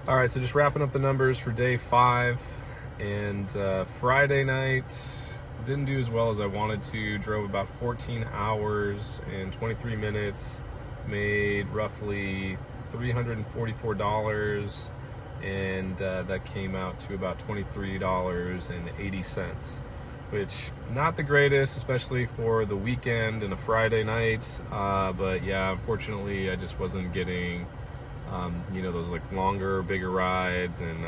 All right, so just wrapping up the numbers for day 5, and Friday night didn't do as well as I wanted to. Drove about 14 hours and 23 minutes, made roughly $344, and that came out to about $23.80, which not the greatest, especially for the weekend and a Friday night. But yeah, unfortunately, I just wasn't getting those like longer, bigger rides, and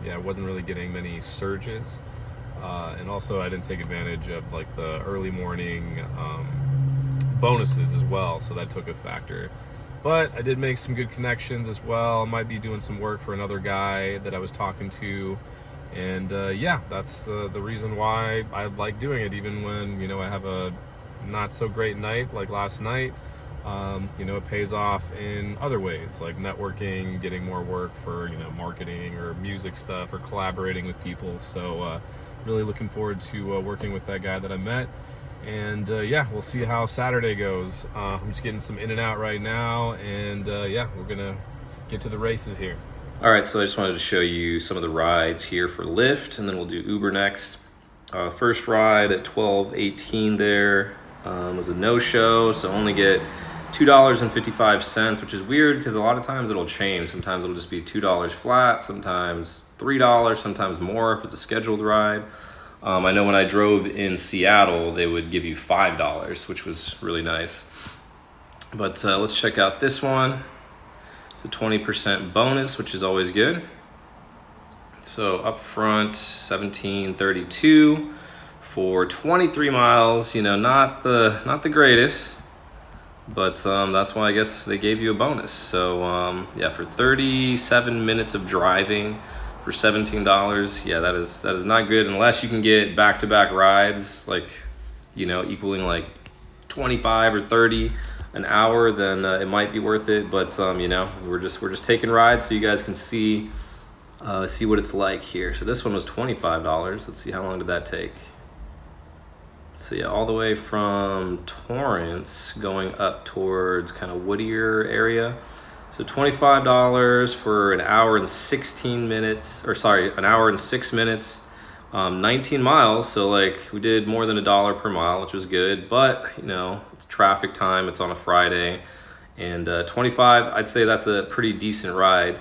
yeah, I wasn't really getting many surges. And also, I didn't take advantage of like the early morning bonuses as well, so that took a factor. But I did make some good connections as well. I might be doing some work for another guy that I was talking to, and yeah, that's the reason why I like doing it, even when I have a not so great night like last night. It pays off in other ways, like networking, getting more work for, marketing or music stuff, or collaborating with people. So really looking forward to working with that guy that I met. And yeah, we'll see how Saturday goes. I'm just getting some in and out right now. And yeah, we're going to get to the races here. All right, so I just wanted to show you some of the rides here for Lyft, and then we'll do Uber next. First ride at 12:18 there was a no-show, so only get $2.55, which is weird because a lot of times it'll change. Sometimes it'll just be $2 flat, sometimes $3, sometimes more if it's a scheduled ride. I know when I drove in Seattle, they would give you $5, which was really nice. But let's check out this one. It's a 20% bonus, which is always good. So up front, 1732 for 23 miles. Not the greatest. But that's why I guess they gave you a bonus. So yeah, for 37 minutes of driving for $17, yeah, that is not good unless you can get back-to-back rides, like equaling like 25 or 30 an hour. Then it might be worth it. But we're just taking rides so you guys can see what it's like here. So this one was $25. Let's see, how long did that take? So yeah, all the way from Torrance going up towards kind of Whittier area. So $25 for an hour and 16 minutes, or sorry, an hour and 6 minutes, 19 miles. So like we did more than $1 per mile, which was good. But it's traffic time, it's on a Friday, and 25, I'd say that's a pretty decent ride.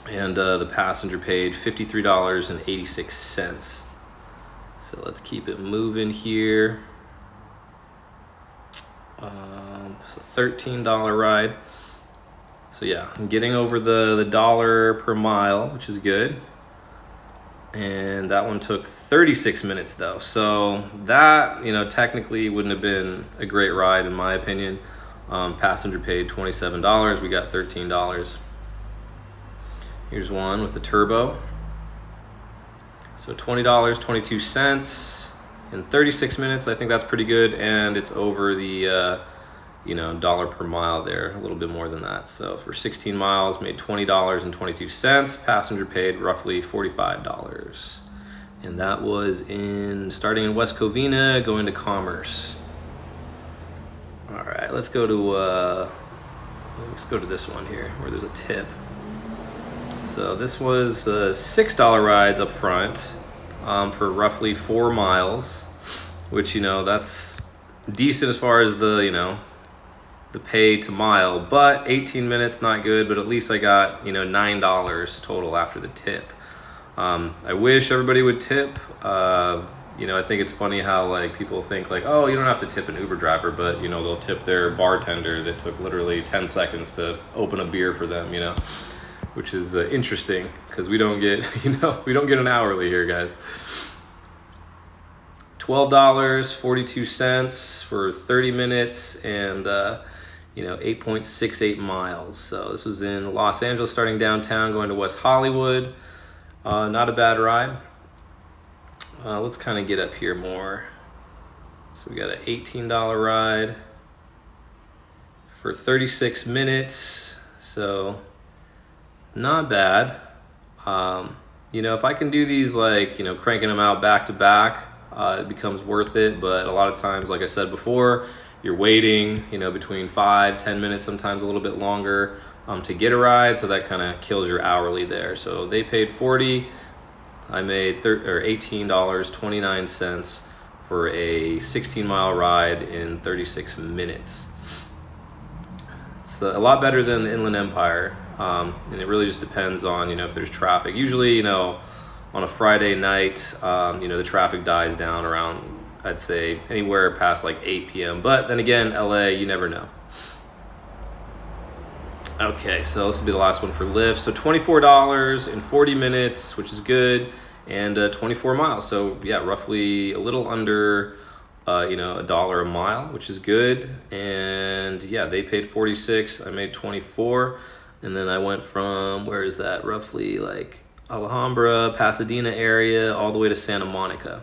And the passenger paid $53.86. So let's keep it moving here. So $13 ride. So yeah, I'm getting over the dollar per mile, which is good. And that one took 36 minutes though. So that, technically wouldn't have been a great ride in my opinion. Passenger paid $27. We got $13. Here's one with the turbo. So $20.22 in 36 minutes. I think that's pretty good, and it's over the dollar per mile there, a little bit more than that. So for 16 miles, made $20.22. Passenger paid roughly $45, and that was starting in West Covina, going to Commerce. All right, let's go to this one here where there's a tip. So this was $6 rides up front for roughly 4 miles, which that's decent as far as the pay to mile. But 18 minutes, not good. But at least I got $9 total after the tip. I wish everybody would tip. I think it's funny how like people think like, oh, you don't have to tip an Uber driver, but they'll tip their bartender that took literally 10 seconds to open a beer for them. Which is interesting because we don't get an hourly here, guys. $12.42 for 30 minutes and 8.68 miles. So this was in Los Angeles, starting downtown, going to West Hollywood. Not a bad ride. Let's kind of get up here more. So we got an $18 ride for 36 minutes. So not bad. If I can do these like, cranking them out back to back, it becomes worth it. But a lot of times, like I said before, you're waiting, between 5-10 minutes, sometimes a little bit longer. to get a ride, so that kind of kills your hourly there. So they paid 40. I made $18.29 for a 16-mile ride in 36 minutes. It's a lot better than the Inland Empire, and it really just depends on if there's traffic. Usually on a Friday night, the traffic dies down around, I'd say, anywhere past like 8 p.m. But then again, LA, you never know. Okay, so this will be the last one for Lyft. So $24 in 40 minutes, which is good, and 24 miles. So yeah, roughly a little under $1 a mile, which is good. And yeah, they paid 46, I made 24. And then I went from, where is that? Roughly like Alhambra, Pasadena area, all the way to Santa Monica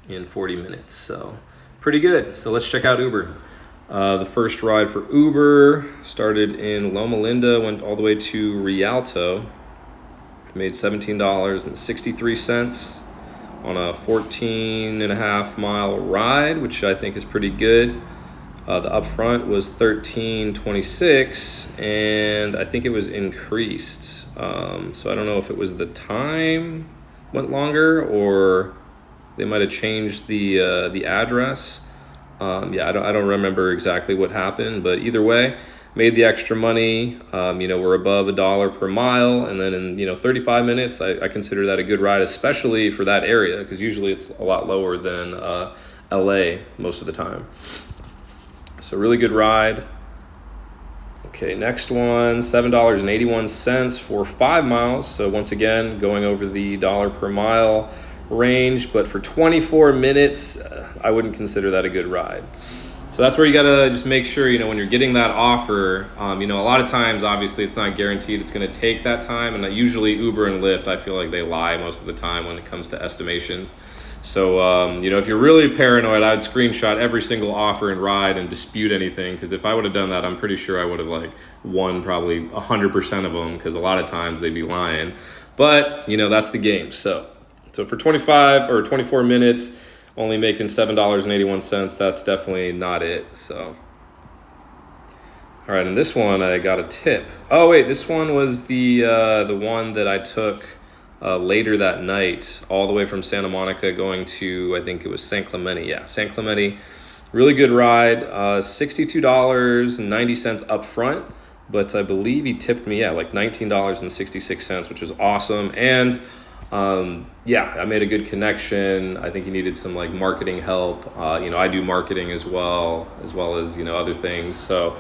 in 40 minutes. So pretty good. So let's check out Uber. The first ride for Uber started in Loma Linda, went all the way to Rialto, made $17.63 on a 14.5 mile ride, which I think is pretty good. The upfront was $13.26, and I think it was increased. So I don't know if it was the time went longer or they might have changed the address. I don't remember exactly what happened, but either way, made the extra money. We're above $1 per mile, and then in 35 minutes, I consider that a good ride, especially for that area, because usually it's a lot lower than LA most of the time. So really good ride. Okay, next one, $7.81 for 5 miles. So once again, going over the $1 per mile range, but for 24 minutes, I wouldn't consider that a good ride. So that's where you gotta just make sure, when you're getting that offer, a lot of times, obviously, it's not guaranteed it's gonna take that time. And usually Uber and Lyft, I feel like they lie most of the time when it comes to estimations. So, if you're really paranoid, I'd screenshot every single offer and ride and dispute anything. Because if I would have done that, I'm pretty sure I would have won probably 100% of them, because a lot of times they'd be lying. But, that's the game. So for 25 or 24 minutes, only making $7.81, that's definitely not it. So, all right, and this one I got a tip. Oh wait, this one was the one that I took later that night, all the way from Santa Monica going to, I think it was San Clemente. Yeah, San Clemente. Really good ride. $62.90 up front, but I believe he tipped me $19.66, which was awesome. And I made a good connection. I think he needed some marketing help. I do marketing as well as other things. So,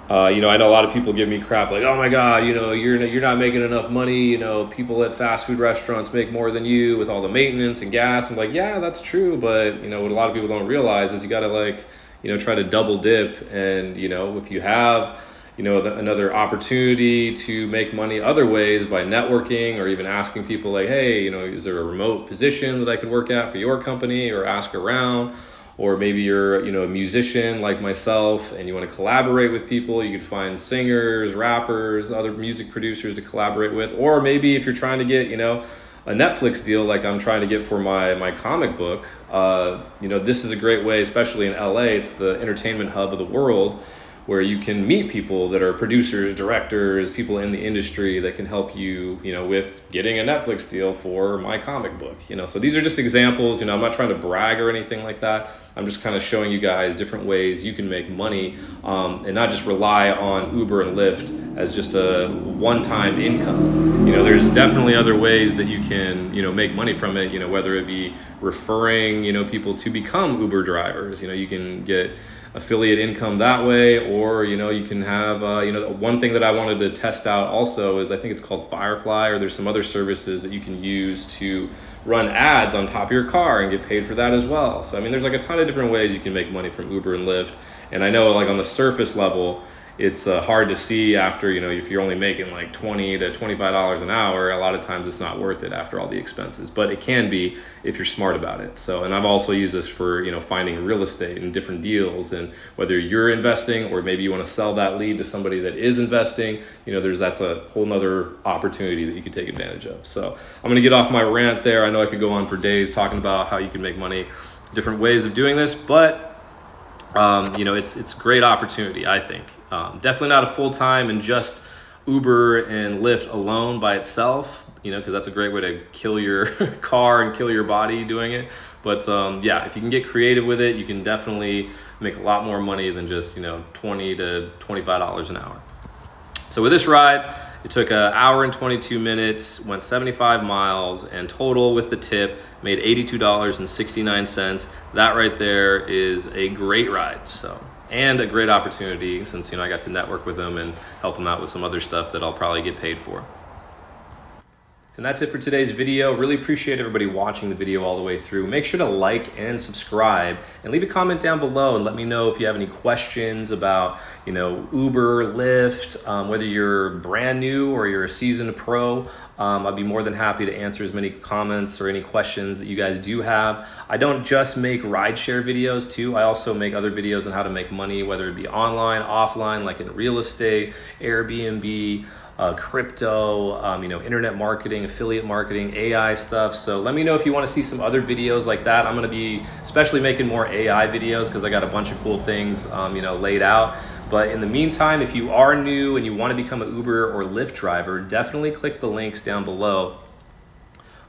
I know a lot of people give me crap oh my God, you're not making enough money. People at fast food restaurants make more than you with all the maintenance and gas. I'm yeah, that's true. But, what a lot of people don't realize is you got to try to double dip. And, if you have, another opportunity to make money other ways by networking, or even asking people hey, is there a remote position that I could work at for your company, or ask around. Or maybe you're, a musician like myself and you want to collaborate with people. You could find singers, rappers, other music producers to collaborate with. Or maybe if you're trying to get, a Netflix deal like I'm trying to get for my comic book, this is a great way, especially in LA. It's the entertainment hub of the world, where you can meet people that are producers, directors, people in the industry that can help you, with getting a Netflix deal for my comic book. So these are just examples. I'm not trying to brag or anything like that. I'm just kind of showing you guys different ways you can make money, and not just rely on Uber and Lyft as just a one-time income. There's definitely other ways that you can, make money from it, whether it be referring, people to become Uber drivers. You can get affiliate income that way, or you can have one thing that I wanted to test out also is, I think it's called Firefly, or there's some other services that you can use to run ads on top of your car and get paid for that as well. So there's a ton of different ways you can make money from Uber and Lyft. And I know on the surface level, it's hard to see after, if you're only making $20 to $25 an hour, a lot of times it's not worth it after all the expenses, but it can be if you're smart about it. So, and I've also used this for, finding real estate and different deals, and whether you're investing or maybe you want to sell that lead to somebody that is investing, that's a whole nother opportunity that you can take advantage of. So I'm going to get off my rant there. I know I could go on for days talking about how you can make money, different ways of doing this, but it's a great opportunity, I think. Definitely not a full-time and just Uber and Lyft alone by itself, because that's a great way to kill your car and kill your body doing it. But yeah, if you can get creative with it, you can definitely make a lot more money than just $20 to $25 an hour. So with this ride, it took an hour and 22 minutes, went 75 miles, and total with the tip made $82.69. That right there is a great ride. And a great opportunity since I got to network with them and help them out with some other stuff that I'll probably get paid for. And that's it for today's video. Really appreciate everybody watching the video all the way through. Make sure to like and subscribe and leave a comment down below and let me know if you have any questions about, Uber, Lyft, whether you're brand new or you're a seasoned pro. I'd be more than happy to answer as many comments or any questions that you guys do have. I don't just make rideshare videos too. I also make other videos on how to make money, whether it be online, offline, like in real estate, Airbnb, crypto, internet marketing, affiliate marketing, AI stuff. So let me know if you want to see some other videos like that. I'm going to be especially making more AI videos because I got a bunch of cool things, laid out. But in the meantime, if you are new and you want to become an Uber or Lyft driver, definitely click the links down below.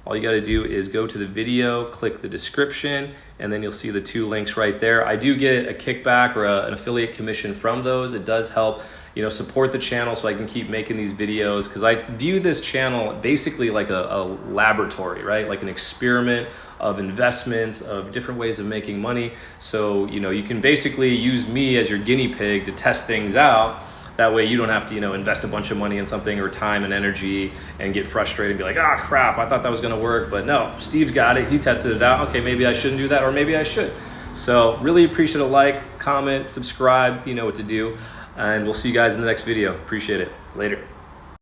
All you got to do is go to the video, click the description, and then you'll see the 2 links right there. I do get a kickback or an affiliate commission from those. It does help, support the channel so I can keep making these videos, because I view this channel basically like a laboratory, right? Like an experiment of investments, of different ways of making money. So, you can basically use me as your guinea pig to test things out. That way you don't have to, invest a bunch of money in something or time and energy and get frustrated and be like, ah, crap, I thought that was gonna work. But no, Steve's got it, he tested it out. Okay, maybe I shouldn't do that, or maybe I should. So really appreciate a like, comment, subscribe, you know what to do. And we'll see you guys in the next video. Appreciate it. Later.